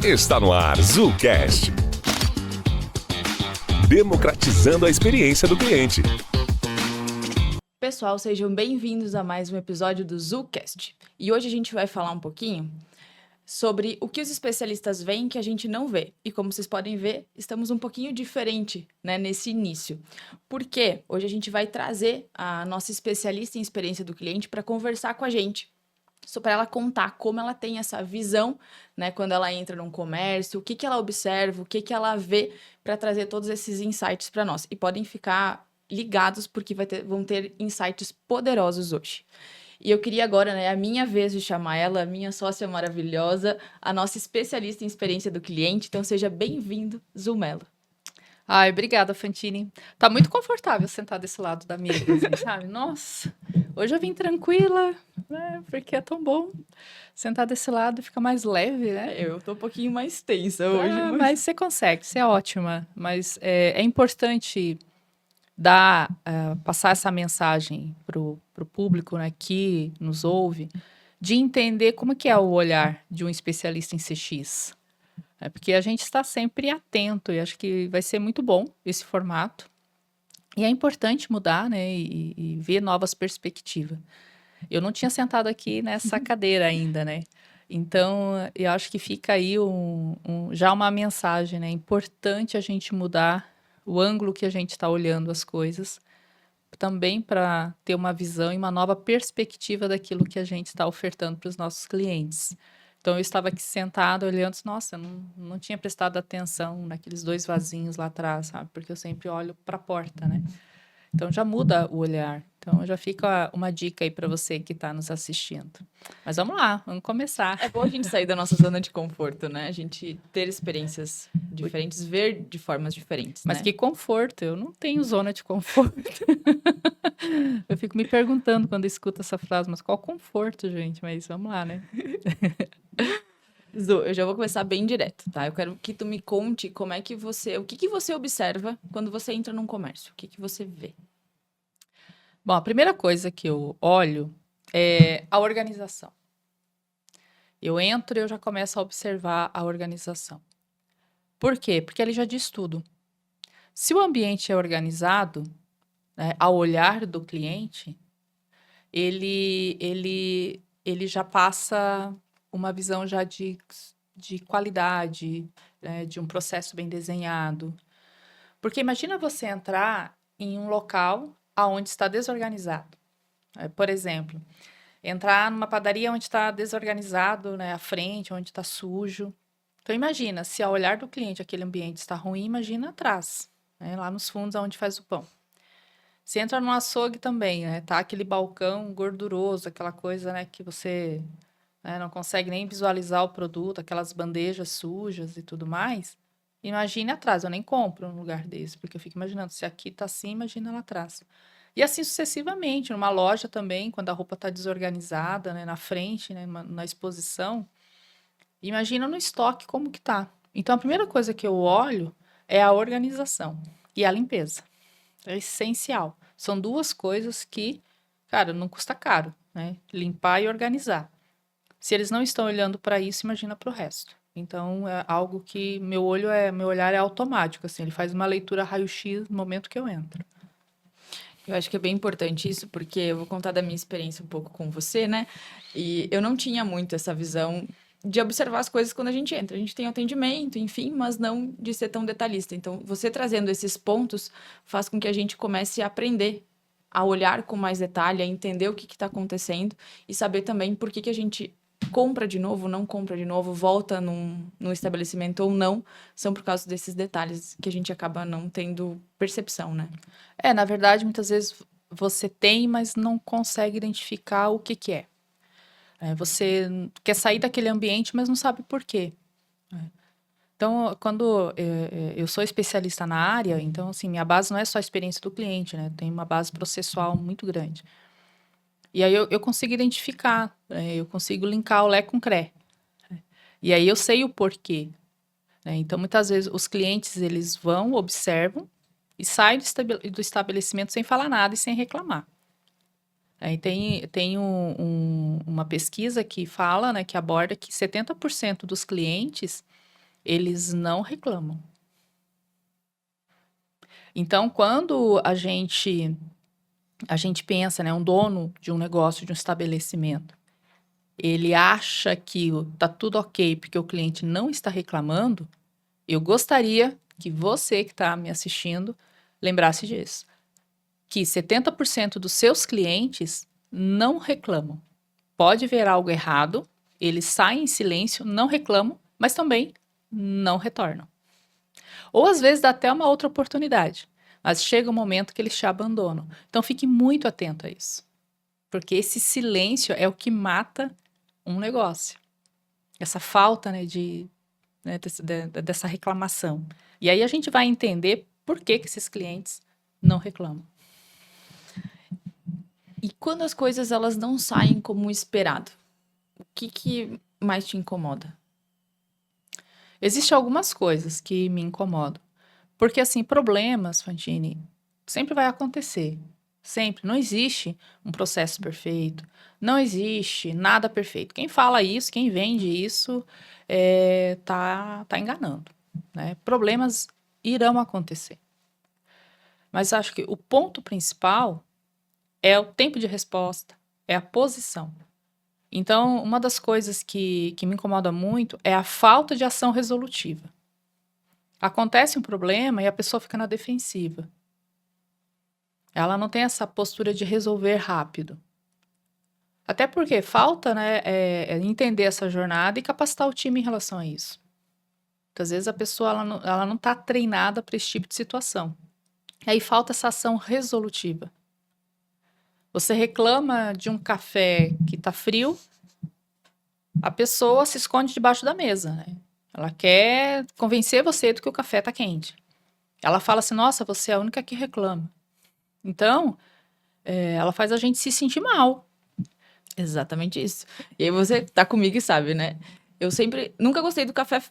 Está no ar ZooCast. Democratizando a experiência do cliente. Pessoal, sejam bem-vindos a mais um episódio do ZooCast. E hoje a gente vai falar um pouquinho sobre o que os especialistas veem que a gente não vê. E como vocês podem ver, estamos um pouquinho diferente, né, nesse início. Porque hoje a gente vai trazer a nossa especialista em experiência do cliente para conversar com a gente. Só para ela contar como ela tem essa visão, né, quando ela entra num comércio, o que que ela observa, o que que ela vê para trazer todos esses insights para nós. E podem ficar ligados porque vão ter insights poderosos hoje. E eu queria agora, né, a minha vez de chamar ela, a minha sócia maravilhosa, a nossa especialista em experiência do cliente. Então seja bem-vindo, Zumelo. Ai, obrigada, Fantini. Tá muito confortável sentar desse lado da mesa, assim, sabe? Nossa, hoje eu vim tranquila, né? Porque é tão bom sentar desse lado e fica mais leve, né? Eu tô um pouquinho mais tensa hoje. Mas você consegue, você é ótima. Mas é importante passar essa mensagem pro público, né, que nos ouve, de entender como que é o olhar de um especialista em CX. Porque a gente está sempre atento e acho que vai ser muito bom esse formato. E é importante mudar, né, e ver novas perspectivas. Eu não tinha sentado aqui nessa cadeira ainda, né? Então, eu acho que fica aí já uma mensagem, né? É importante a gente mudar o ângulo que a gente está olhando as coisas, também para ter uma visão e uma nova perspectiva daquilo que a gente está ofertando para os nossos clientes. Então, eu estava aqui sentada olhando, nossa, eu não tinha prestado atenção naqueles 2 vasinhos lá atrás, sabe? Porque eu sempre olho para a porta, né? Então, já muda o olhar. Então, já fica uma dica aí para você que está nos assistindo. Mas vamos lá, vamos começar. É bom a gente sair da nossa zona de conforto, né? A gente ter experiências diferentes, ver de formas diferentes, Mas né? que conforto, eu não tenho zona de conforto. Eu fico me perguntando quando escuto essa frase, mas qual conforto, gente? Mas vamos lá, né? Zu, eu já vou começar bem direto, tá? Eu quero que tu me conte o que que você observa quando você entra num comércio? O que que você vê? Bom, a primeira coisa que eu olho é a organização. Eu entro e eu já começo a observar a organização. Por quê? Porque ele já diz tudo. Se o ambiente é organizado, né, ao olhar do cliente, ele já passa uma visão já de qualidade, né, de um processo bem desenhado. Porque imagina você entrar em um local onde está desorganizado. Por exemplo, entrar numa padaria onde está desorganizado, né, a frente, onde está sujo. Então imagina, se ao olhar do cliente aquele ambiente está ruim, imagina atrás, né, lá nos fundos onde faz o pão. Você entra no açougue também, né? Tá aquele balcão gorduroso, aquela coisa, né, que você, né, não consegue nem visualizar o produto, aquelas bandejas sujas e tudo mais. Imagine atrás, eu nem compro um lugar desse, porque eu fico imaginando, se aqui tá assim, imagina lá atrás. E assim sucessivamente, numa loja também, quando a roupa tá desorganizada, né, na frente, né, na exposição, imagina no estoque como que tá. Então, a primeira coisa que eu olho é a organização e a limpeza. É essencial. São 2 coisas que, cara, não custa caro, né? Limpar e organizar. Se eles não estão olhando para isso, imagina para o resto. Então, é algo que meu olhar é automático, assim, ele faz uma leitura raio-x no momento que eu entro. Eu acho que é bem importante isso, porque eu vou contar da minha experiência um pouco com você, né? E eu não tinha muito essa visão de observar as coisas quando a gente entra. A gente tem atendimento, enfim, mas não de ser tão detalhista. Então, você trazendo esses pontos faz com que a gente comece a aprender a olhar com mais detalhe, a entender o que está acontecendo e saber também por que a gente compra de novo, não compra de novo, volta num estabelecimento ou não, são por causa desses detalhes que a gente acaba não tendo percepção, né? Na verdade, muitas vezes você tem, mas não consegue identificar o que que é. Você quer sair daquele ambiente, mas não sabe por quê. Então, quando eu sou especialista na área, então, assim, minha base não é só a experiência do cliente, né? Tem uma base processual muito grande. E aí eu consigo identificar, eu consigo linkar o Lé com o CRE. E aí eu sei o porquê. Né? Então, muitas vezes, os clientes, eles vão, observam e saem do estabelecimento sem falar nada e sem reclamar. E tem uma pesquisa que fala, né, que aborda que 70% dos clientes eles não reclamam. Então, quando a gente pensa, né, um dono de um negócio, de um estabelecimento, ele acha que tá tudo ok porque o cliente não está reclamando, eu gostaria que você que está me assistindo lembrasse disso. Que 70% dos seus clientes não reclamam. Pode ver algo errado, eles saem em silêncio, não reclamam, mas também não retornam. Ou às vezes dá até uma outra oportunidade, mas chega um momento que eles te abandonam. Então fique muito atento a isso, porque esse silêncio é o que mata um negócio. Essa falta, né, dessa reclamação. E aí a gente vai entender por que esses clientes não reclamam. E quando as coisas elas não saem como esperado, o que mais te incomoda? Existem algumas coisas que me incomodam. Porque, assim, problemas, Fantini, sempre vai acontecer. Sempre. Não existe um processo perfeito. Não existe nada perfeito. Quem fala isso, quem vende isso, tá enganando, né? Problemas irão acontecer. Mas acho que o ponto principal é o tempo de resposta, é a posição. Então, uma das coisas que me incomoda muito é a falta de ação resolutiva. Acontece um problema e a pessoa fica na defensiva. Ela não tem essa postura de resolver rápido. Até porque falta, né, entender essa jornada e capacitar o time em relação a isso. Muitas vezes a pessoa ela não está treinada para esse tipo de situação. Aí falta essa ação resolutiva. Você reclama de um café que está frio, a pessoa se esconde debaixo da mesa, né? Ela quer convencer você de que o café está quente. Ela fala assim, nossa, você é a única que reclama. Então, ela faz a gente se sentir mal. Exatamente isso. E aí você tá comigo e sabe, né? Eu nunca gostei do café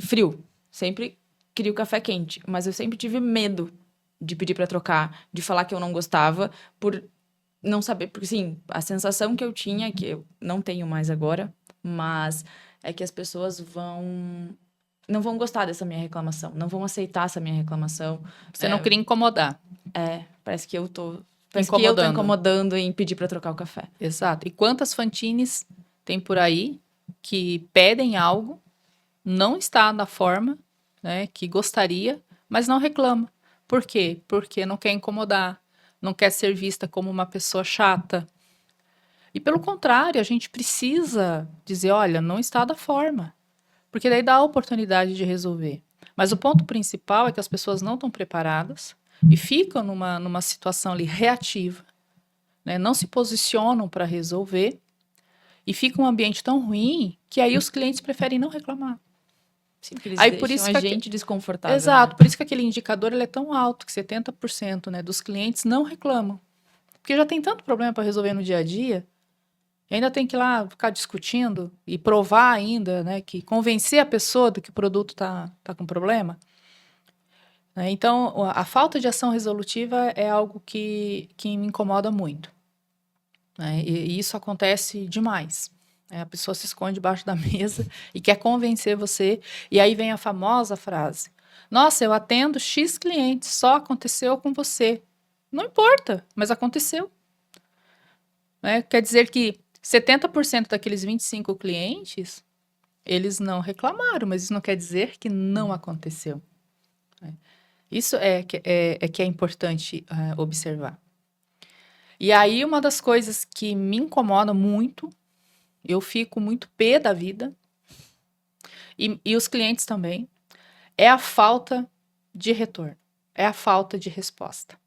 frio. Sempre queria o café quente. Mas eu sempre tive medo de pedir pra trocar, de falar que eu não gostava, por não saber. Porque, sim, a sensação que eu tinha, que eu não tenho mais agora, mas é que as pessoas não vão gostar dessa minha reclamação, não vão aceitar essa minha reclamação. Você não queria incomodar. Parece que eu tô incomodando em pedir pra trocar o café. Exato. E quantas Fantines tem por aí que pedem algo, não está na forma, né, que gostaria, mas não reclama. Por quê? Porque não quer incomodar, não quer ser vista como uma pessoa chata. E pelo contrário, a gente precisa dizer, olha, não está da forma. Porque daí dá a oportunidade de resolver. Mas o ponto principal é que as pessoas não estão preparadas e ficam numa situação ali reativa, né? Não se posicionam para resolver e fica um ambiente tão ruim que aí os clientes preferem não reclamar. Sim, porque eles Aí, deixam por isso a que gente desconfortável. Exato, Né? por isso que aquele indicador ele é tão alto, que 70%, né, dos clientes não reclamam. Porque já tem tanto problema para resolver no dia a dia, e ainda tem que ir lá ficar discutindo e provar ainda, né, que convencer a pessoa de que o produto tá com problema. Né? Então, a falta de ação resolutiva é algo que me incomoda muito. Né? E isso acontece demais. A pessoa se esconde debaixo da mesa e quer convencer você. E aí vem a famosa frase: nossa, eu atendo X clientes, só aconteceu com você. Não importa, mas aconteceu. Né? Quer dizer que 70% daqueles 25 clientes, eles não reclamaram, mas isso não quer dizer que não aconteceu. Né? Isso que é importante observar. E aí, uma das coisas que me incomoda muito, eu fico muito pé da vida, e os clientes também, é a falta de retorno, é a falta de resposta.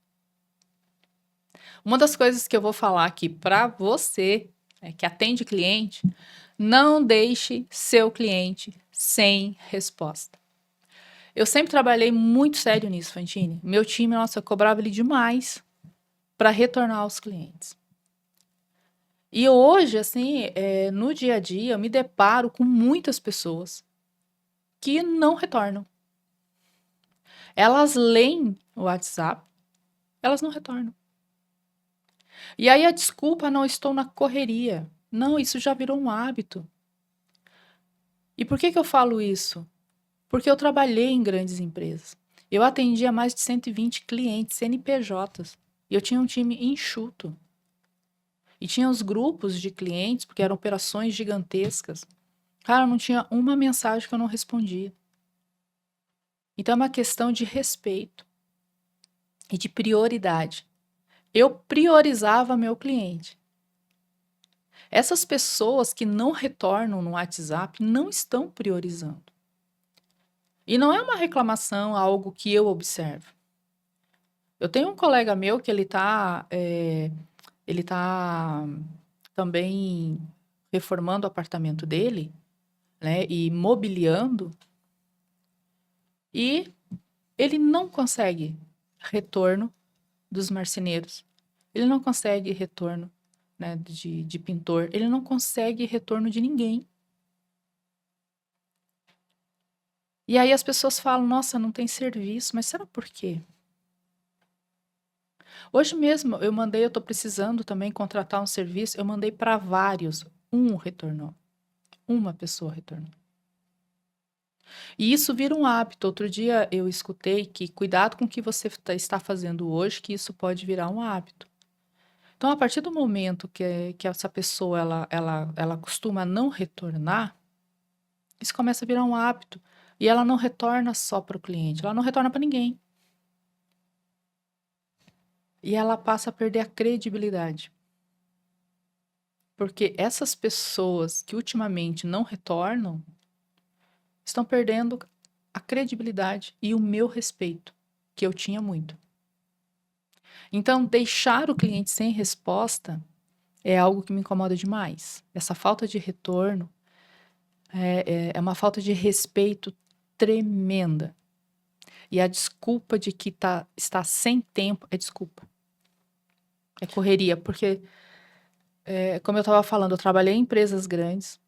Uma das coisas que eu vou falar aqui para você, que atende cliente, não deixe seu cliente sem resposta. Eu sempre trabalhei muito sério nisso, Fantini. Meu time, nossa, eu cobrava ele demais para retornar aos clientes. E hoje, assim, no dia a dia, eu me deparo com muitas pessoas que não retornam. Elas leem o WhatsApp, elas não retornam. E aí a desculpa, não, estou na correria. Não, isso já virou um hábito. E por que eu falo isso? Porque eu trabalhei em grandes empresas. Eu atendia mais de 120 clientes, CNPJs. E eu tinha um time enxuto. E tinha os grupos de clientes, porque eram operações gigantescas. Cara, não tinha uma mensagem que eu não respondia. Então é uma questão de respeito e de prioridade. Eu priorizava meu cliente. Essas pessoas que não retornam no WhatsApp não estão priorizando. E não é uma reclamação, algo que eu observo. Eu tenho um colega meu que ele tá também reformando o apartamento dele, né, e mobiliando, e ele não consegue retorno dos marceneiros. Ele não consegue retorno, né, de pintor. Ele não consegue retorno de ninguém. E aí as pessoas falam, nossa, não tem serviço, mas será por quê? Hoje mesmo eu tô precisando também contratar um serviço, eu mandei para vários, um retornou, uma pessoa retornou. E isso vira um hábito. Outro dia eu escutei que cuidado com o que você está fazendo hoje, que isso pode virar um hábito. Então, a partir do momento que essa pessoa ela costuma não retornar, isso começa a virar um hábito. E ela não retorna só para o cliente, ela não retorna para ninguém. E ela passa a perder a credibilidade. Porque essas pessoas que ultimamente não retornam estão perdendo a credibilidade e o meu respeito, que eu tinha muito. Então, deixar o cliente sem resposta é algo que me incomoda demais. Essa falta de retorno é uma falta de respeito tremenda. E a desculpa de que está sem tempo é desculpa. É correria, porque, como eu estava falando, eu trabalhei em empresas grandes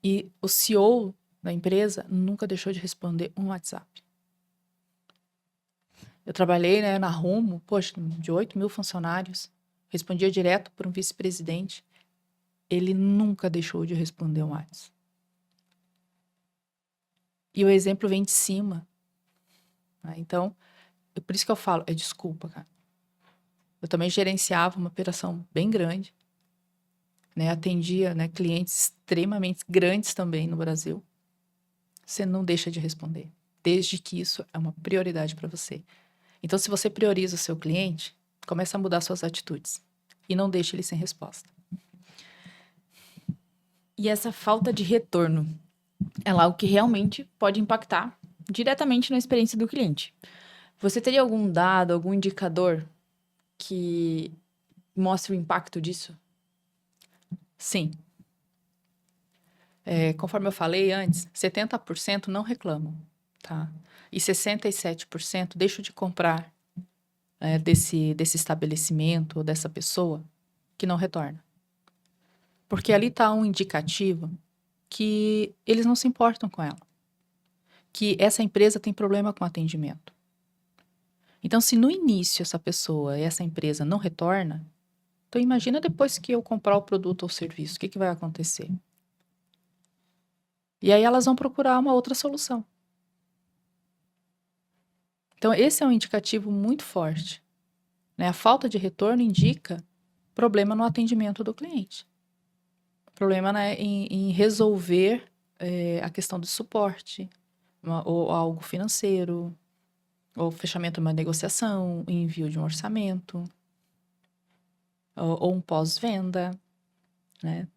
e o CEO da empresa nunca deixou de responder um WhatsApp. Eu trabalhei, né, na Rumo, poxa, de 8 mil funcionários, respondia direto para um vice-presidente. Ele nunca deixou de responder um WhatsApp. E o exemplo vem de cima. Né? Então, por isso que eu falo, é desculpa, cara. Eu também gerenciava uma operação bem grande, né? Atendia, né, clientes extremamente grandes também no Brasil. Você não deixa de responder, desde que isso é uma prioridade para você. Então, se você prioriza o seu cliente, começa a mudar suas atitudes e não deixe ele sem resposta. E essa falta de retorno é algo que realmente pode impactar diretamente na experiência do cliente. Você teria algum dado, algum indicador que mostre o impacto disso? Sim. Conforme eu falei antes, 70% não reclamam, tá? E 67% deixam de comprar desse estabelecimento ou dessa pessoa que não retorna. Porque ali está um indicativo que eles não se importam com ela. Que essa empresa tem problema com atendimento. Então, se no início essa pessoa, essa empresa não retorna, então imagina depois que eu comprar o produto ou serviço, o que vai acontecer? E aí elas vão procurar uma outra solução. Então, esse é um indicativo muito forte. Né? A falta de retorno indica problema no atendimento do cliente. Problema, né, em resolver a questão do suporte, ou algo financeiro, ou fechamento de uma negociação, envio de um orçamento, ou um pós-venda. Né?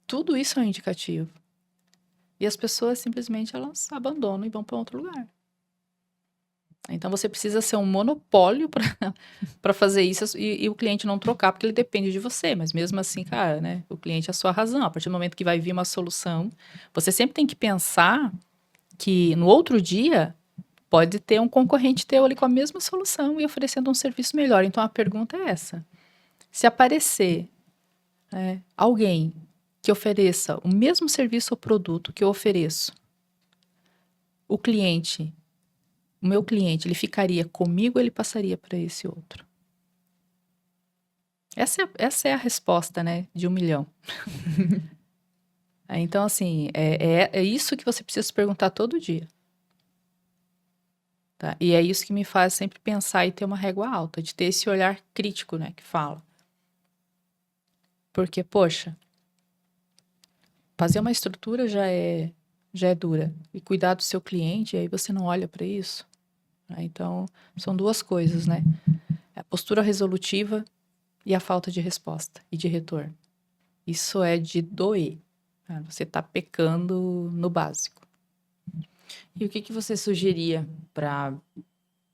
Tudo isso é um indicativo. E as pessoas simplesmente elas abandonam e vão para outro lugar. Então, você precisa ser um monopólio para fazer isso e o cliente não trocar, porque ele depende de você. Mas mesmo assim, cara, né? O cliente é a sua razão. A partir do momento que vai vir uma solução, você sempre tem que pensar que no outro dia pode ter um concorrente teu ali com a mesma solução e oferecendo um serviço melhor. Então, a pergunta é essa. Se aparecer alguém que ofereça o mesmo serviço ou produto que eu ofereço, o meu cliente, ele ficaria comigo ou ele passaria para esse outro? Essa é a resposta, né, de 1 milhão. Então, assim, é isso que você precisa se perguntar todo dia. Tá? E é isso que me faz sempre pensar e ter uma régua alta, de ter esse olhar crítico, né, que fala. Porque, poxa, fazer uma estrutura já é dura. E cuidar do seu cliente, aí você não olha para isso. Né? Então, são duas coisas, né? A postura resolutiva e a falta de resposta e de retorno. Isso é de doer. Né? Você está pecando no básico. E o que que você sugeria para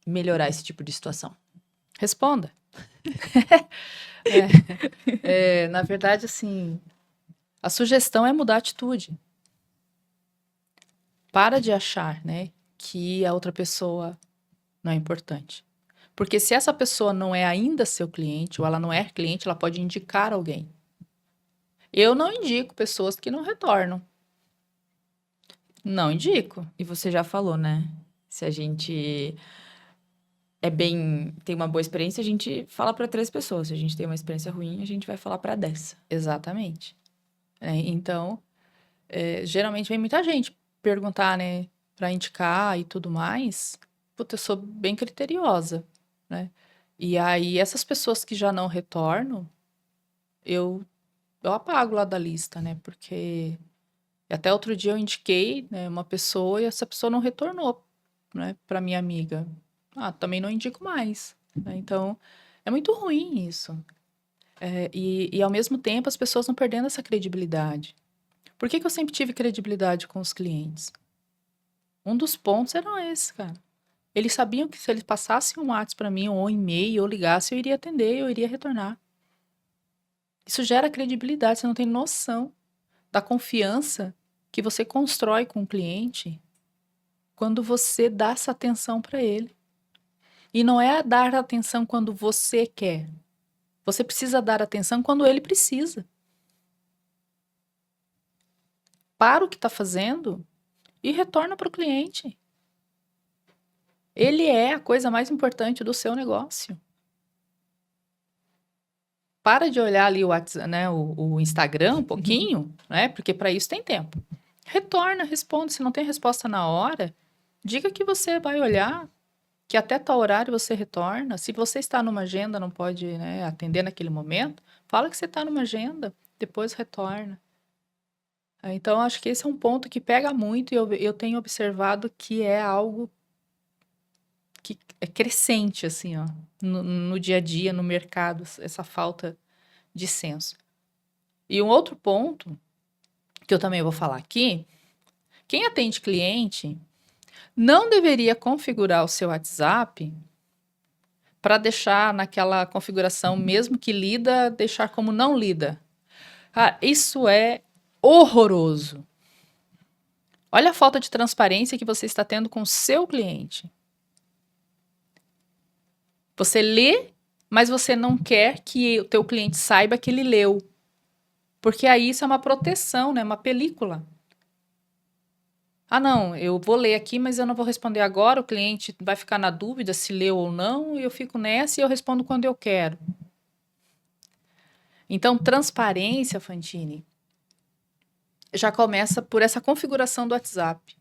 melhorar esse tipo de situação? Responda. Na verdade, assim, a sugestão é mudar a atitude. Para de achar, né, que a outra pessoa não é importante. Porque se essa pessoa não é ainda seu cliente, ou ela não é cliente, ela pode indicar alguém. Eu não indico pessoas que não retornam. Não indico. E você já falou, né? Se a gente tem uma boa experiência, a gente fala para 3 pessoas. Se a gente tem uma experiência ruim, a gente vai falar para 10. Exatamente. Então, geralmente vem muita gente perguntar, né, para indicar e tudo mais. Puta, eu sou bem criteriosa, né? E aí, essas pessoas que já não retornam, eu apago lá da lista, né? Porque até outro dia eu indiquei, né, uma pessoa e essa pessoa não retornou, né, para minha amiga. Também não indico mais. Né? Então, é muito ruim isso. E ao mesmo tempo, as pessoas vão perdendo essa credibilidade. Por que eu sempre tive credibilidade com os clientes? Um dos pontos era esse, cara. Eles sabiam que se eles passassem um WhatsApp para mim, ou um e-mail, ou ligassem, eu iria atender, eu iria retornar. Isso gera credibilidade, você não tem noção da confiança que você constrói com o cliente quando você dá essa atenção para ele. E não é dar atenção quando você quer. Você precisa dar atenção quando ele precisa. Para o que está fazendo e retorna para o cliente. Ele é a coisa mais importante do seu negócio. Para de olhar ali o WhatsApp, né, o Instagram um pouquinho, né? Porque para isso tem tempo. Retorna, responde. Se não tem resposta na hora, diga que você vai olhar, que até tal horário você retorna. Se você está numa agenda, não pode, né, atender naquele momento, fala que você está numa agenda, depois retorna. Então, acho que esse é um ponto que pega muito e eu tenho observado que é algo que é crescente, assim, ó, no dia a dia, no mercado, essa falta de senso. E um outro ponto, que eu também vou falar aqui, quem atende cliente não deveria configurar o seu WhatsApp para deixar naquela configuração, mesmo que lida, deixar como não lida. Isso é horroroso. Olha a falta de transparência que você está tendo com o seu cliente. Você lê, mas você não quer que o teu cliente saiba que ele leu. Porque aí isso é uma proteção, né? Uma película. Não, eu vou ler aqui, mas eu não vou responder agora. O cliente vai ficar na dúvida se leu ou não, e eu fico nessa e eu respondo quando eu quero. Então, transparência, Fantini, já começa por essa configuração do WhatsApp.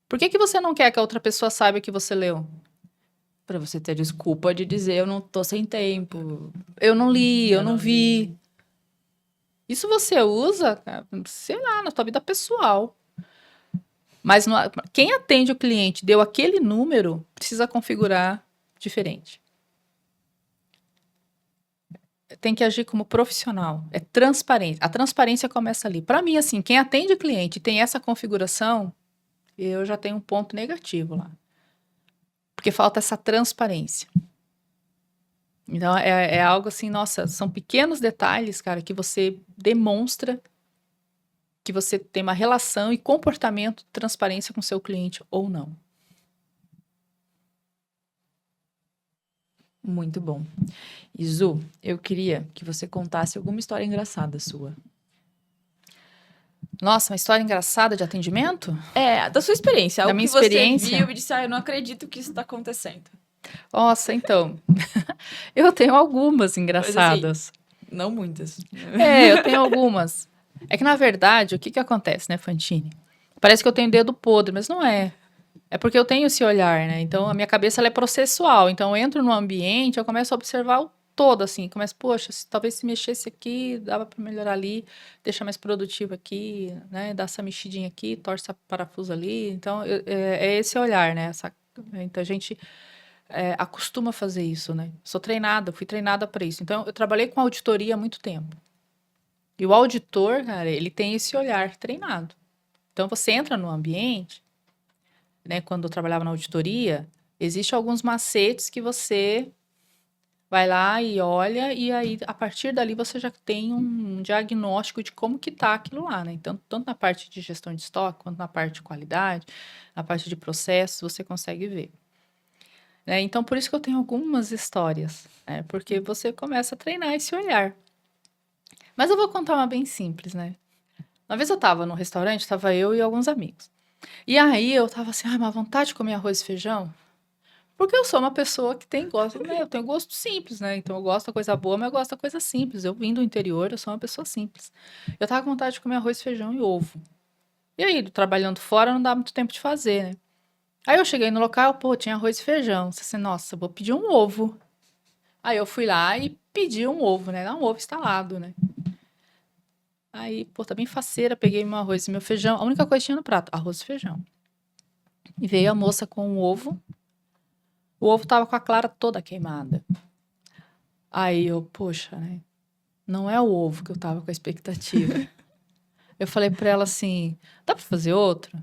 Por que você não quer que a outra pessoa saiba que você leu? Para você ter desculpa de dizer eu não tô sem tempo. Eu não li, eu não vi. Isso você usa, sei lá, na tua vida pessoal. Mas quem atende o cliente, deu aquele número, precisa configurar diferente. Tem que agir como profissional. É transparência. A transparência começa ali. Para mim, assim, quem atende o cliente e tem essa configuração, eu já tenho um ponto negativo lá. Porque falta essa transparência. Então, é algo assim, nossa, são pequenos detalhes, cara, que você demonstra que você tem uma relação e comportamento de transparência com seu cliente ou não. Muito bom. Izu, eu queria que você contasse alguma história engraçada sua. Nossa, uma história engraçada de atendimento? Da sua experiência. Da Algo minha que você experiência? viu e disse, eu não acredito que isso está acontecendo. Nossa, então, eu tenho algumas engraçadas. Não muitas. Eu tenho algumas. É que, na verdade, o que que acontece, né, Fantine? Parece que eu tenho dedo podre, mas não é. É porque eu tenho esse olhar, né? Então, a minha cabeça ela é processual. Então, eu entro no ambiente, eu começo a observar o todo, assim. Começo, poxa, talvez se mexesse aqui, dava para melhorar ali, deixar mais produtivo aqui, né? Dar essa mexidinha aqui, torce esse parafuso ali. Então, é esse olhar, né? Então, a gente acostuma fazer isso, né? Sou treinada, fui treinada para isso. Então, eu trabalhei com auditoria há muito tempo. E o auditor, cara, ele tem esse olhar treinado. Então, você entra no ambiente, né? Quando eu trabalhava na auditoria, existem alguns macetes que você vai lá e olha, e aí, a partir dali, você já tem um diagnóstico de como que tá aquilo lá, né? Então, tanto na parte de gestão de estoque, quanto na parte de qualidade, na parte de processo, você consegue ver. Né? Então, por isso que eu tenho algumas histórias, né? Porque você começa a treinar esse olhar. Mas eu vou contar uma bem simples, né? Uma vez eu tava no restaurante, tava eu e alguns amigos. E aí eu tava assim, uma vontade de comer arroz e feijão. Porque eu sou uma pessoa que tem gosto, né? Eu tenho gosto simples, né? Então eu gosto da coisa boa, mas eu gosto da coisa simples. Eu vim do interior, eu sou uma pessoa simples. Eu tava com vontade de comer arroz, feijão e ovo. E aí, trabalhando fora, não dá muito tempo de fazer, né? Aí eu cheguei no local, pô, tinha arroz e feijão. Você assim, nossa, vou pedir um ovo. Aí eu fui lá e pedi um ovo, né? Um ovo instalado, né? Aí, pô, tá bem faceira, peguei meu arroz e meu feijão. A única coisa que tinha no prato, arroz e feijão. E veio a moça com o ovo. O ovo tava com a clara toda queimada. Aí eu, poxa, né? Não é o ovo que eu tava com a expectativa. Eu falei pra ela assim, dá pra fazer outro?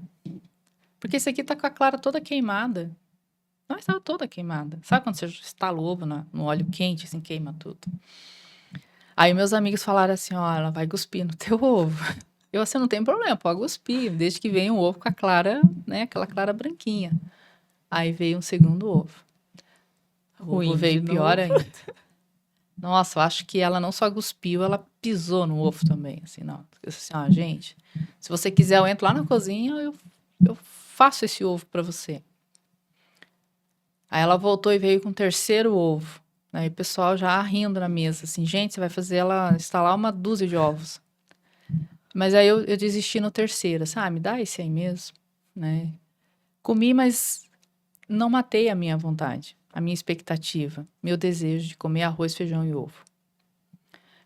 Porque esse aqui tá com a clara toda queimada. Não, estava toda queimada. Sabe quando você estala o ovo no óleo quente, assim, queima tudo? Aí meus amigos falaram assim, ó, ela vai cuspir no teu ovo. Eu assim, não tem problema, pode cuspir, desde que venha um ovo com a clara, né, aquela clara branquinha. Aí veio um segundo ovo. O ovo veio pior ainda. Nossa, eu acho que ela não só cuspiu, ela pisou no ovo também, assim, não. Eu disse assim, gente, se você quiser eu entro lá na cozinha, eu faço esse ovo para você. Aí ela voltou e veio com o terceiro ovo. Aí o pessoal já rindo na mesa, assim, gente, você vai fazer ela instalar uma dúzia de ovos. Mas aí eu desisti no terceiro, assim, me dá esse aí mesmo, né? Comi, mas não matei a minha vontade, a minha expectativa, meu desejo de comer arroz, feijão e ovo.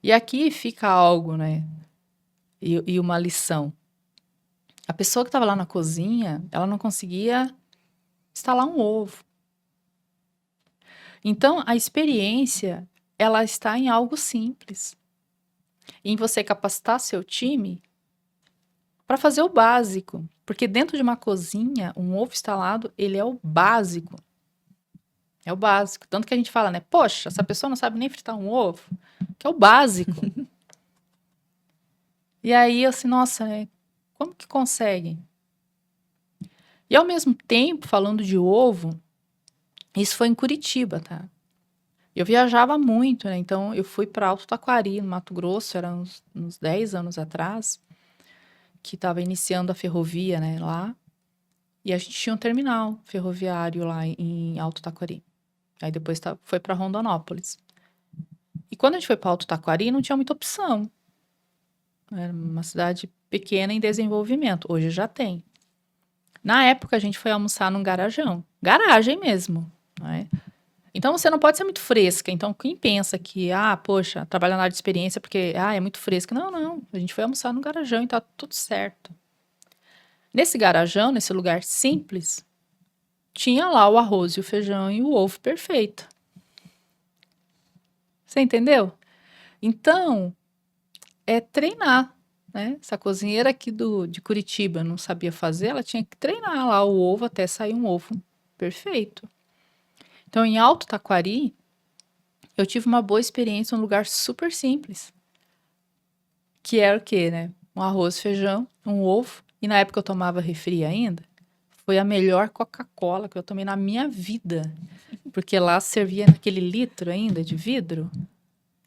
E aqui fica algo, né? E uma lição. A pessoa que estava lá na cozinha, ela não conseguia instalar um ovo. Então, a experiência, ela está em algo simples. Em você capacitar seu time para fazer o básico. Porque dentro de uma cozinha, um ovo instalado, ele é o básico. É o básico. Tanto que a gente fala, né? Poxa, essa pessoa não sabe nem fritar um ovo. Que é o básico. E aí, eu assim, nossa, né? Como que conseguem? E ao mesmo tempo, falando de ovo, isso foi em Curitiba, tá? Eu viajava muito, né? Então, eu fui para Alto Taquari, no Mato Grosso, era uns 10 anos atrás, que estava iniciando a ferrovia, né, lá. E a gente tinha um terminal ferroviário lá em Alto Taquari. Aí depois foi para Rondonópolis. E quando a gente foi para Alto Taquari, não tinha muita opção. Era uma cidade pequena em desenvolvimento. Hoje já tem. Na época, a gente foi almoçar num garajão. Garagem mesmo, né? Então, você não pode ser muito fresca. Então, quem pensa que, poxa, trabalha na área de experiência porque, é muito fresca. Não, não. A gente foi almoçar no garajão e tá tudo certo. Nesse garajão, nesse lugar simples, tinha lá o arroz e o feijão e o ovo perfeito. Você entendeu? Então, é treinar, né? Essa cozinheira aqui de Curitiba não sabia fazer, ela tinha que treinar lá o ovo até sair um ovo perfeito. Então, em Alto Taquari, eu tive uma boa experiência em um lugar super simples. Que era o quê, né? Um arroz, feijão, um ovo. E na época eu tomava refri ainda. Foi a melhor Coca-Cola que eu tomei na minha vida. Porque lá servia naquele litro ainda de vidro.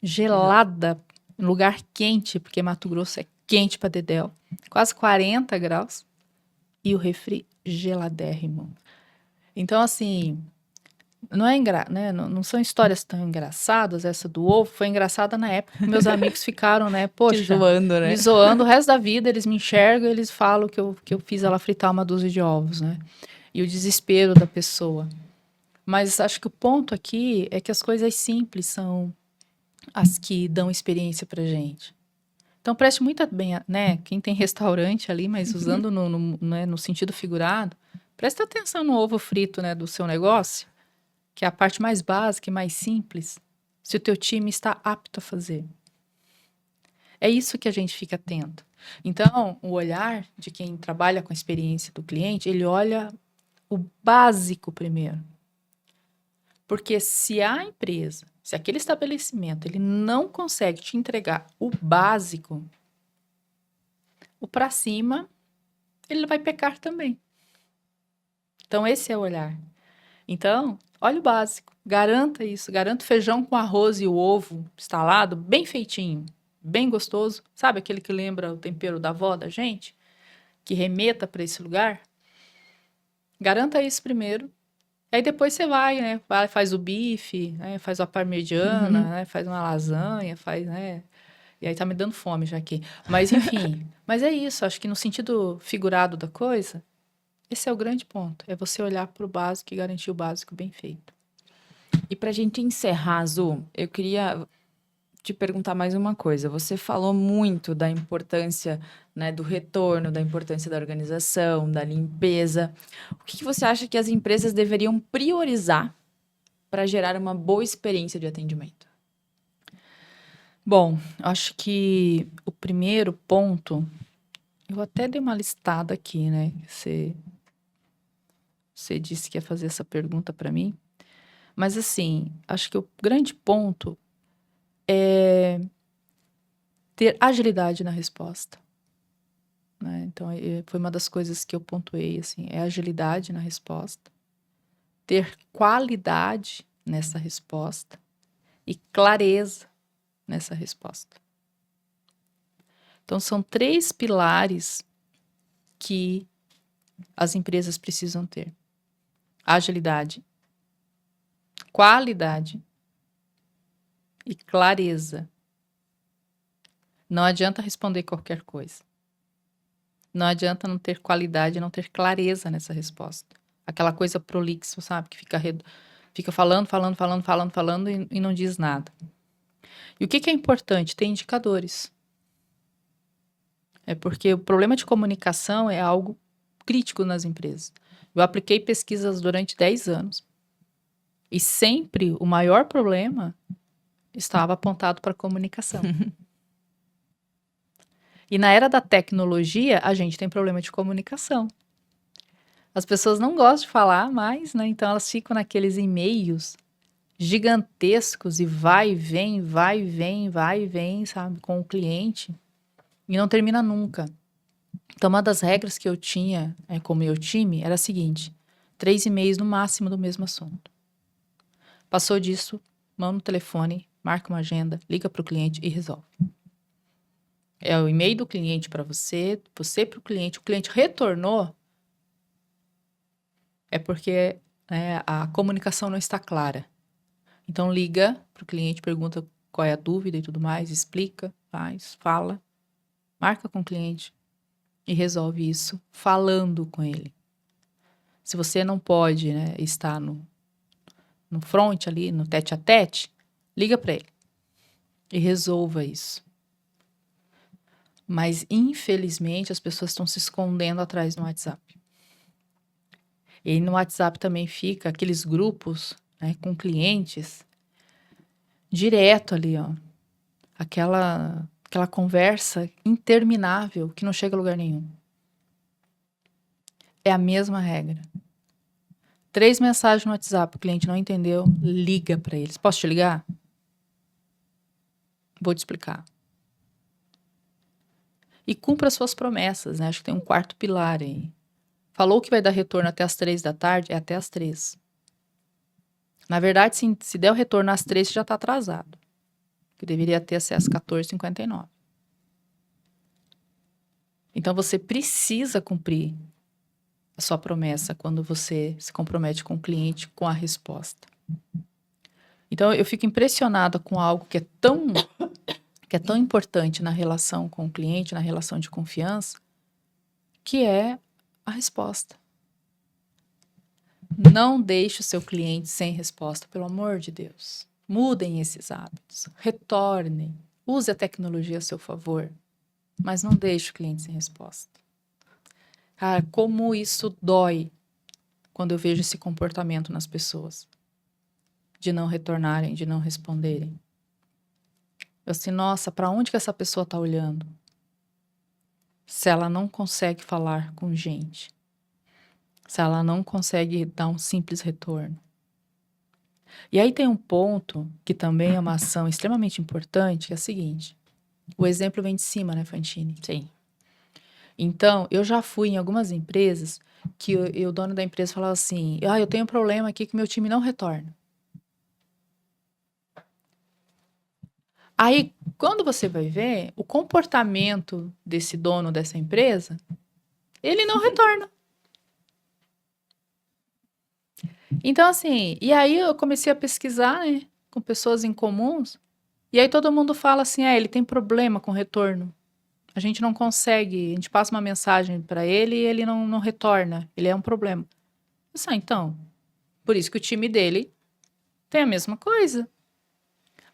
Gelada, em lugar quente, porque Mato Grosso é quente pra dedéu. Quase 40 graus. E o refri geladérrimo. Então, assim, Não é né? Não são histórias tão engraçadas. Essa do ovo foi engraçada na época que meus amigos ficaram, né? Te Poxa, zoando, né? me zoando o resto da vida. Eles me enxergam, eles falam que eu fiz ela fritar uma dúzia de ovos, né? E o desespero da pessoa. Mas acho que o ponto aqui é que as coisas simples são as que dão experiência pra gente. Então preste muito bem, né? Quem tem restaurante ali, mas usando né, no sentido figurado, preste atenção no ovo frito, né, do seu negócio, que é a parte mais básica e mais simples, se o teu time está apto a fazer. É isso que a gente fica atento. Então, o olhar de quem trabalha com a experiência do cliente, ele olha o básico primeiro. Porque se a empresa, se aquele estabelecimento, ele não consegue te entregar o básico, o para cima, ele vai pecar também. Então, esse é o olhar. Então, olha o básico, garanta isso, garanta o feijão com arroz e o ovo estalado, bem feitinho, bem gostoso. Sabe aquele que lembra o tempero da avó da gente? Que remeta para esse lugar? Garanta isso primeiro. Aí depois você vai, né? Faz o bife, né? Faz a parmegiana, né? Faz uma lasanha, faz, né? E aí tá me dando fome já aqui. Mas enfim, mas é isso. Acho que no sentido figurado da coisa, esse é o grande ponto. É você olhar para o básico e garantir o básico bem feito. E pra gente encerrar, Zu, eu queria te perguntar mais uma coisa. Você falou muito da importância, né, do retorno, da importância da organização, da limpeza. O que você acha que as empresas deveriam priorizar para gerar uma boa experiência de atendimento? Bom, acho que o primeiro ponto, eu até dei uma listada aqui, né? Você disse que ia fazer essa pergunta para mim. Mas assim, acho que o grande ponto é ter agilidade na resposta, né? Então, foi uma das coisas que eu pontuei, assim, é agilidade na resposta, ter qualidade nessa resposta e clareza nessa resposta. Então, são 3 pilares que as empresas precisam ter: agilidade, qualidade e clareza. Não adianta responder qualquer coisa. Não adianta não ter qualidade, não ter clareza nessa resposta. Aquela coisa prolixa, sabe? Que fica falando e não diz nada. E o que é importante? Ter indicadores. É porque o problema de comunicação é algo crítico nas empresas. Eu apliquei pesquisas durante 10 anos. E sempre o maior problema estava apontado para a comunicação. E na era da tecnologia, a gente tem problema de comunicação. As pessoas não gostam de falar mais, né? Então elas ficam naqueles e-mails gigantescos e vai e vem, sabe, com o cliente. E não termina nunca. Então, uma das regras que eu tinha com o meu time era a seguinte: 3 e-mails no máximo do mesmo assunto. Passou disso, manda no telefone, marca uma agenda, liga para o cliente e resolve. É o e-mail do cliente para você para o cliente retornou, é porque a comunicação não está clara. Então, liga para o cliente, pergunta qual é a dúvida e tudo mais, explica, fala, marca com o cliente e resolve isso falando com ele. Se você não pode, né, estar no front ali, no tete a tete, liga para ele e resolva isso. Mas, infelizmente, as pessoas estão se escondendo atrás do WhatsApp. E no WhatsApp também fica aqueles grupos, né, com clientes, direto ali, ó. Aquela conversa interminável que não chega a lugar nenhum. É a mesma regra. 3 mensagens no WhatsApp, o cliente não entendeu, liga para eles. Posso te ligar? Vou te explicar. E cumpra as suas promessas, né? Acho que tem um 4º pilar aí. Falou que vai dar retorno até as 3 da tarde, é até as 3. Na verdade, se der o retorno às 3, você já está atrasado. Que deveria ter até às 14h59. Então, você precisa cumprir a sua promessa quando você se compromete com o cliente com a resposta. Então, eu fico impressionada com algo que é tão importante na relação com o cliente, na relação de confiança, que é a resposta. Não deixe o seu cliente sem resposta, pelo amor de Deus. Mudem esses hábitos, retornem, use a tecnologia a seu favor, mas não deixe o cliente sem resposta. Cara, como isso dói quando eu vejo esse comportamento nas pessoas, de não retornarem, de não responderem. Eu assim, nossa, para onde que essa pessoa está olhando? Se ela não consegue falar com gente, se ela não consegue dar um simples retorno. E aí tem um ponto que também é uma ação extremamente importante, que é a seguinte. O exemplo vem de cima, né, Fantini? Sim. Então, eu já fui em algumas empresas que o dono da empresa falava assim, eu tenho um problema aqui que meu time não retorna. Aí, quando você vai ver, o comportamento desse dono dessa empresa, ele não retorna. Então, assim, e aí eu comecei a pesquisar, né, com pessoas em comuns, e aí todo mundo fala assim, ele tem problema com retorno. A gente não consegue, a gente passa uma mensagem para ele e ele não retorna, ele é um problema. Então, por isso que o time dele tem a mesma coisa.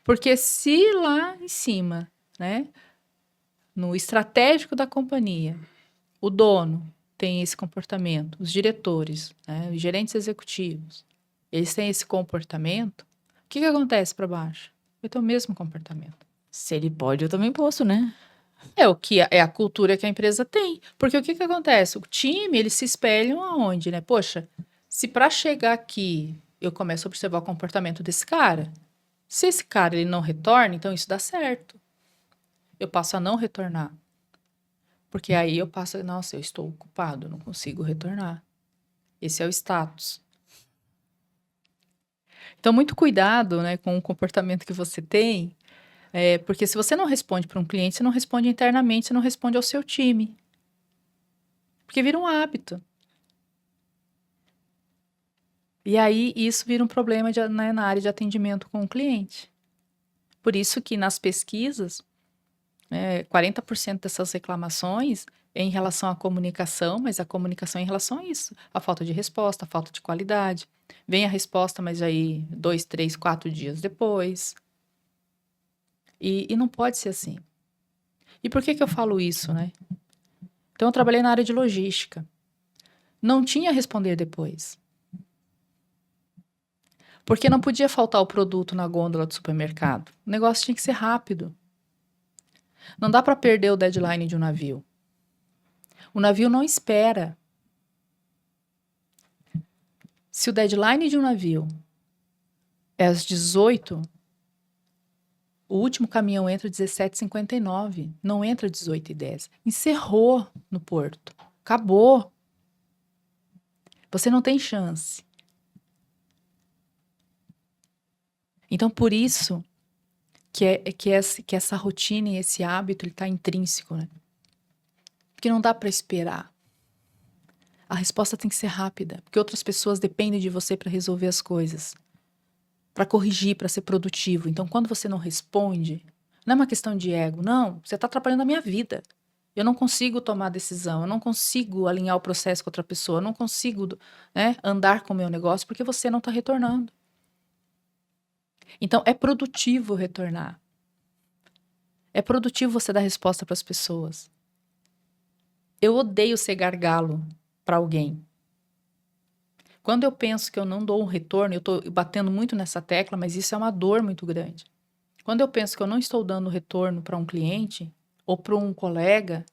Porque se lá em cima, né, no estratégico da companhia, o dono tem esse comportamento, os diretores, né, os gerentes executivos, eles têm esse comportamento, o que acontece para baixo? Vai ter o mesmo comportamento. Se ele pode, eu também posso, né? É o que é a cultura que a empresa tem. Porque o que acontece? O time, eles se espelham aonde, né? Poxa, se para chegar aqui eu começo a observar o comportamento desse cara, se esse cara ele não retorna, então isso dá certo. Eu passo a não retornar. Porque aí eu passo, nossa, eu estou ocupado, não consigo retornar. Esse é o status. Então, muito cuidado, né, com o comportamento que você tem, porque se você não responde para um cliente, você não responde internamente, você não responde ao seu time. Porque vira um hábito. E aí, isso vira um problema né, na área de atendimento com o cliente. Por isso que nas pesquisas, 40% dessas reclamações é em relação à comunicação, mas a comunicação é em relação a isso. A falta de resposta, a falta de qualidade. Vem a resposta, mas aí 2, 3, 4 dias depois. E não pode ser assim. E por que eu falo isso, né? Então, eu trabalhei na área de logística. Não tinha responder depois. Porque não podia faltar o produto na gôndola do supermercado. O negócio tinha que ser rápido. Não dá para perder o deadline de um navio. O navio não espera. Se o deadline de um navio é às 18, o último caminhão entra às 17h59, não entra às 18h10. Encerrou no porto. Acabou. Você não tem chance. Então, por isso que essa rotina e esse hábito ele está intrínseco, né? Porque não dá para esperar. A resposta tem que ser rápida, porque outras pessoas dependem de você para resolver as coisas, para corrigir, para ser produtivo. Então, quando você não responde, não é uma questão de ego, não, você está atrapalhando a minha vida. Eu não consigo tomar decisão, eu não consigo alinhar o processo com outra pessoa, eu não consigo, né, andar com o meu negócio porque você não está retornando. Então, é produtivo retornar. É produtivo você dar resposta para as pessoas. Eu odeio ser gargalo para alguém. Quando eu penso que eu não dou um retorno, eu estou batendo muito nessa tecla, mas isso é uma dor muito grande. Quando eu penso que eu não estou dando retorno para um cliente ou para um colega,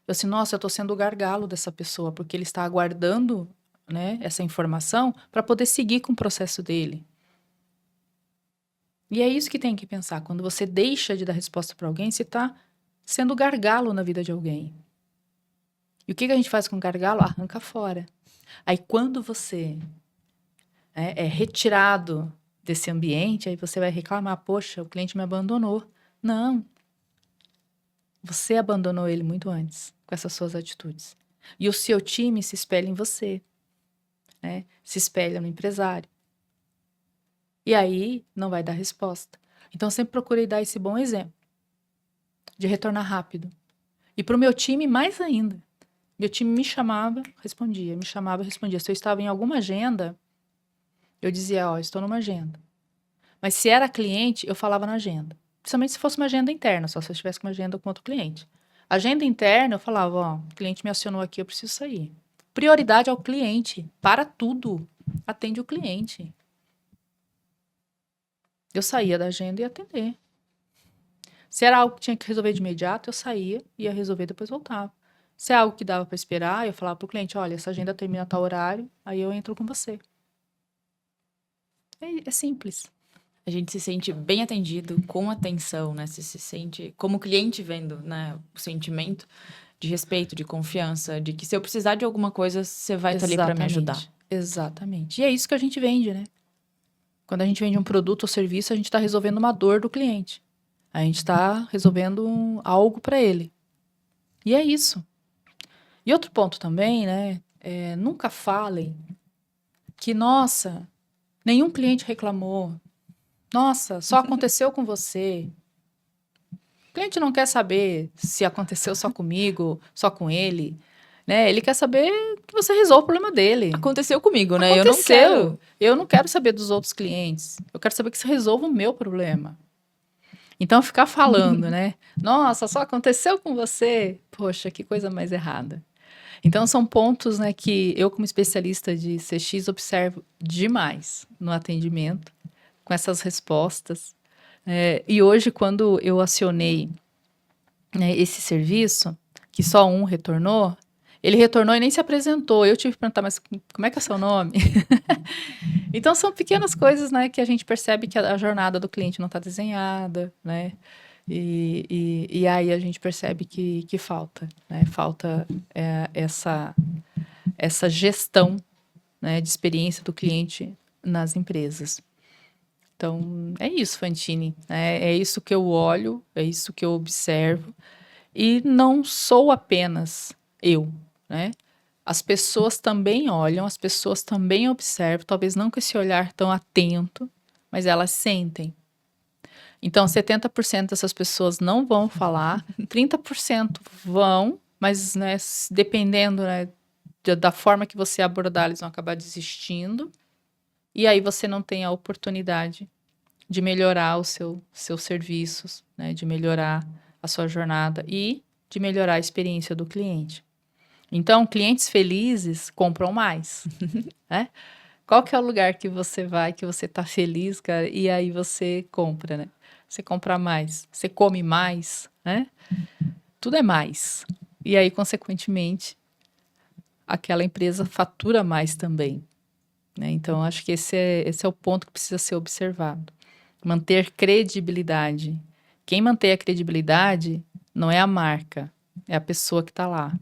eu assim, nossa, eu estou sendo o gargalo dessa pessoa, porque ele está aguardando, né, essa informação para poder seguir com o processo dele. E é isso que tem que pensar. Quando você deixa de dar resposta para alguém, você está sendo gargalo na vida de alguém. E o que a gente faz com gargalo? Arranca fora. Aí quando você é retirado desse ambiente, aí você vai reclamar, poxa, o cliente me abandonou. Não. Você abandonou ele muito antes, com essas suas atitudes. E o seu time se espelha em você, né? Se espelha no empresário. E aí não vai dar resposta. Então, eu sempre procurei dar esse bom exemplo de retornar rápido. E para o meu time, mais ainda. Meu time me chamava, respondia, me chamava, respondia. Se eu estava em alguma agenda, eu dizia, estou numa agenda. Mas se era cliente, eu falava na agenda. Principalmente se fosse uma agenda interna, só se eu tivesse uma agenda com outro cliente. Agenda interna, eu falava, o cliente me acionou aqui, eu preciso sair. Prioridade ao cliente, para tudo. Atende o cliente. Eu saía da agenda e ia atender. Se era algo que tinha que resolver de imediato, eu saía, ia resolver, depois voltava. Se é algo que dava para esperar, eu falava para o cliente, olha, essa agenda termina a tal horário, aí eu entro com você. É simples. A gente se sente bem atendido, com atenção, né? Você se sente como cliente vendo, né? O sentimento de respeito, de confiança, de que se eu precisar de alguma coisa, você vai estar ali para me ajudar. Exatamente. E é isso que a gente vende, né? Quando a gente vende um produto ou serviço, a gente está resolvendo uma dor do cliente. A gente está resolvendo algo para ele. E é isso. E outro ponto também, né? Nunca falem que, nossa, nenhum cliente reclamou. Nossa, só aconteceu com você. O cliente não quer saber se aconteceu só comigo, só com ele. Né? Ele quer saber que você resolva o problema dele. Aconteceu comigo, né? Aconteceu. Eu não quero saber dos outros clientes. Eu quero saber que você resolva o meu problema. Então, ficar falando, né? Nossa, só aconteceu com você. Poxa, que coisa mais errada. Então, são pontos, né, que eu, como especialista de CX, observo demais no atendimento, com essas respostas. E hoje, quando eu acionei, né, esse serviço, que só um retornou, ele retornou e nem se apresentou. Eu tive que perguntar, mas como é que é seu nome? Então, são pequenas coisas, né, que a gente percebe que a jornada do cliente não está desenhada, né? E aí a gente percebe que falta, né? Falta essa gestão, né, de experiência do cliente nas empresas. Então, é isso, Fantini. É isso que eu olho, é isso que eu observo. E não sou apenas eu, né? As pessoas também olham, as pessoas também observam, talvez não com esse olhar tão atento, mas elas sentem. Então, 70% dessas pessoas não vão falar, 30% vão, mas, né, dependendo, né, da forma que você abordar, eles vão acabar desistindo. E aí você não tem a oportunidade de melhorar os seus serviços, né, de melhorar a sua jornada e de melhorar a experiência do cliente. Então, clientes felizes compram mais, né? Qual que é o lugar que você vai, que você tá feliz, cara, e aí você compra, né? Você compra mais, você come mais, né? Tudo é mais. E aí, consequentemente, aquela empresa fatura mais também, né? Então, acho que esse é o ponto que precisa ser observado. Manter credibilidade. Quem mantém a credibilidade não é a marca, é a pessoa que está lá.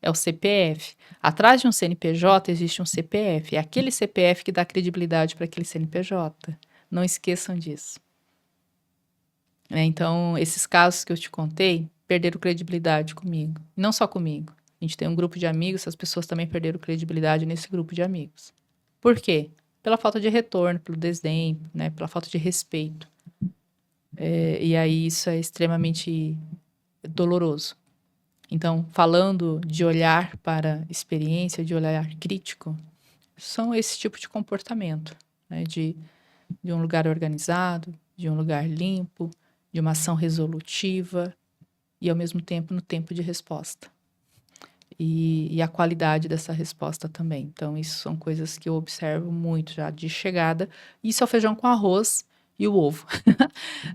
É o CPF. Atrás de um CNPJ existe um CPF. É aquele CPF que dá credibilidade para aquele CNPJ. Não esqueçam disso. Então, esses casos que eu te contei perderam credibilidade comigo. Não só comigo. A gente tem um grupo de amigos, as pessoas também perderam credibilidade nesse grupo de amigos. Por quê? Pela falta de retorno, pelo desdém, né? Pela falta de respeito. E aí isso é extremamente doloroso. Então, falando de olhar para experiência, de olhar crítico, são esse tipo de comportamento, né? De um lugar organizado, de um lugar limpo, de uma ação resolutiva e, ao mesmo tempo, no tempo de resposta. E a qualidade dessa resposta também. Então, isso são coisas que eu observo muito já de chegada. Isso é o feijão com arroz e o ovo,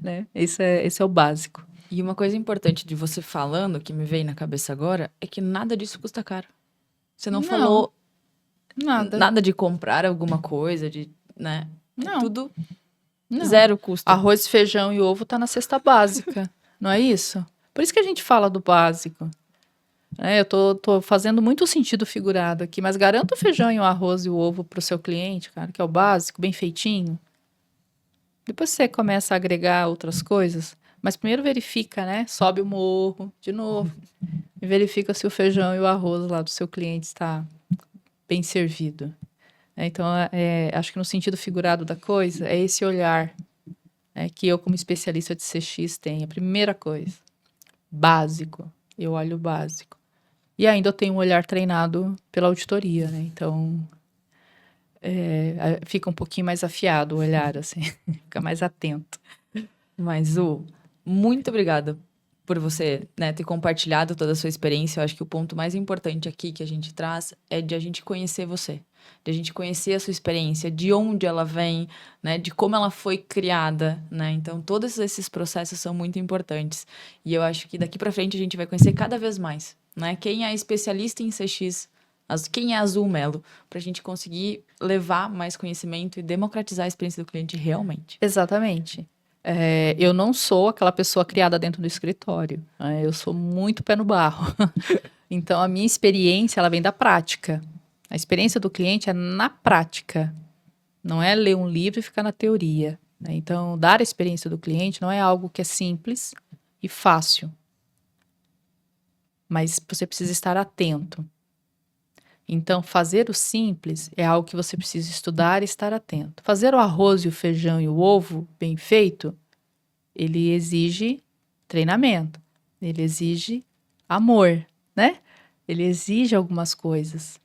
né? Esse é o básico. E uma coisa importante de você falando, que me veio na cabeça agora, é que nada disso custa caro. Você não falou nada de comprar alguma coisa, né? Não. Tudo Não. zero custo. Arroz, feijão e ovo tá na cesta básica, não é isso? Por isso que a gente fala do básico. Eu tô fazendo muito sentido figurado aqui, mas garanta o feijão e o arroz e o ovo pro seu cliente, cara, que é o básico, bem feitinho. Depois você começa a agregar outras coisas, mas primeiro verifica, né? Sobe o morro, de novo. E verifica se o feijão e o arroz lá do seu cliente está bem servido. Então, acho que no sentido figurado da coisa, é esse olhar que eu, como especialista de CX, tenho. A primeira coisa, básico. Eu olho o básico. E ainda eu tenho um olhar treinado pela auditoria, né? Então, fica um pouquinho mais afiado o olhar, assim. Fica mais atento. Mas, Zu, muito obrigada por você, né, ter compartilhado toda a sua experiência. Eu acho que o ponto mais importante aqui que a gente traz é de a gente conhecer você. De a gente conhecer a sua experiência, de onde ela vem, né, de como ela foi criada, né? Então, todos esses processos são muito importantes. E eu acho que daqui para frente a gente vai conhecer cada vez mais, né? Quem é especialista em CX, quem é a Zu Mello, para a gente conseguir levar mais conhecimento e democratizar a experiência do cliente realmente. Exatamente. Eu não sou aquela pessoa criada dentro do escritório. Eu sou muito pé no barro. Então, a minha experiência, ela vem da prática. A experiência do cliente é na prática. Não é ler um livro e ficar na teoria, né? Então, dar a experiência do cliente não é algo que é simples e fácil. Mas você precisa estar atento. Então, fazer o simples é algo que você precisa estudar e estar atento. Fazer o arroz e o feijão e o ovo bem feito, ele exige treinamento, ele exige amor, né? Ele exige algumas coisas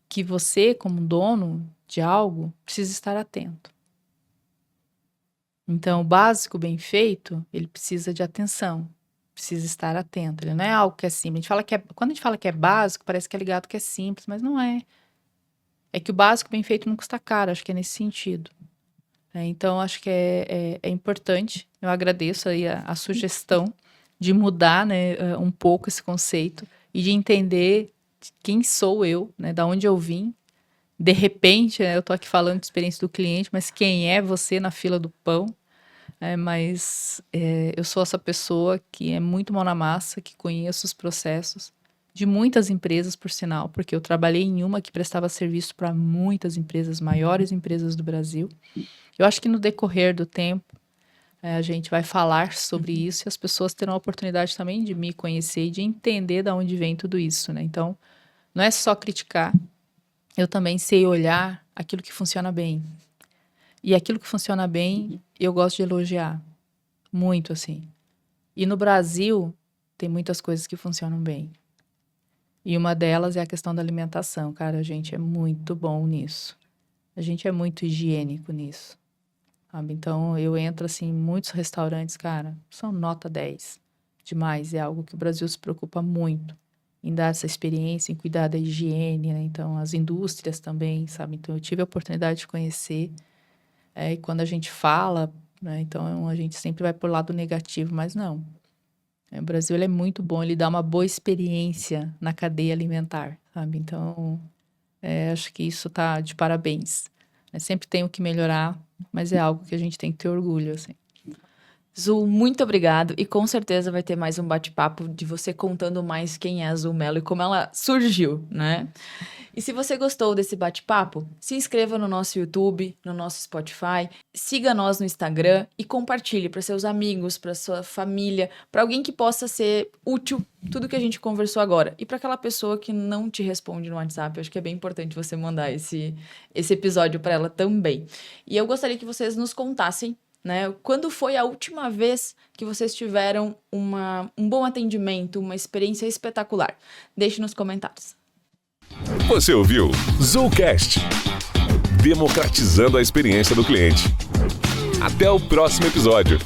que você, como dono de algo, precisa estar atento. Então, o básico bem feito, ele precisa de atenção. Precisa estar atento. Ele não é algo que é simples. Quando a gente fala que é básico, parece que é ligado que é simples, mas não é. É que o básico bem feito não custa caro, acho que é nesse sentido. Então, acho que é importante. Eu agradeço aí a sugestão de mudar, né, um pouco esse conceito e de entender quem sou eu, né, da onde eu vim. De repente, eu estou aqui falando de experiência do cliente, mas quem é você na fila do pão? Eu sou essa pessoa que é muito mão na massa, que conheço os processos de muitas empresas, por sinal, porque eu trabalhei em uma que prestava serviço para muitas empresas, maiores empresas do Brasil. Eu acho que no decorrer do tempo, a gente vai falar sobre isso e as pessoas terão a oportunidade também de me conhecer e de entender de onde vem tudo isso, né? Então, não é só criticar, eu também sei olhar aquilo que funciona bem. E aquilo que funciona bem, eu gosto de elogiar. Muito, assim. E no Brasil, tem muitas coisas que funcionam bem. E uma delas é a questão da alimentação. Cara, a gente é muito bom nisso. A gente é muito higiênico nisso. Sabe? Então, eu entro, assim, em muitos restaurantes, cara, são nota 10. Demais. É algo que o Brasil se preocupa muito em dar essa experiência, em cuidar da higiene, né? Então, as indústrias também, sabe? Então, eu tive a oportunidade de conhecer. E quando a gente fala, né, então a gente sempre vai por lado negativo, mas não. O Brasil ele é muito bom, ele dá uma boa experiência na cadeia alimentar, sabe? Então, acho que isso tá de parabéns. Sempre tem o que melhorar, mas é algo que a gente tem que ter orgulho, assim. Zu, muito obrigado. E com certeza vai ter mais um bate-papo de você contando mais quem é a Zu Mello e como ela surgiu, né? E se você gostou desse bate-papo, se inscreva no nosso YouTube, no nosso Spotify, siga nós no Instagram e compartilhe para seus amigos, para sua família, para alguém que possa ser útil tudo que a gente conversou agora. E para aquela pessoa que não te responde no WhatsApp, eu acho que é bem importante você mandar esse episódio para ela também. E eu gostaria que vocês nos contassem, né, quando foi a última vez que vocês tiveram um bom atendimento, uma experiência espetacular? Deixe nos comentários. Você ouviu ZooCast, democratizando a experiência do cliente. Até o próximo episódio.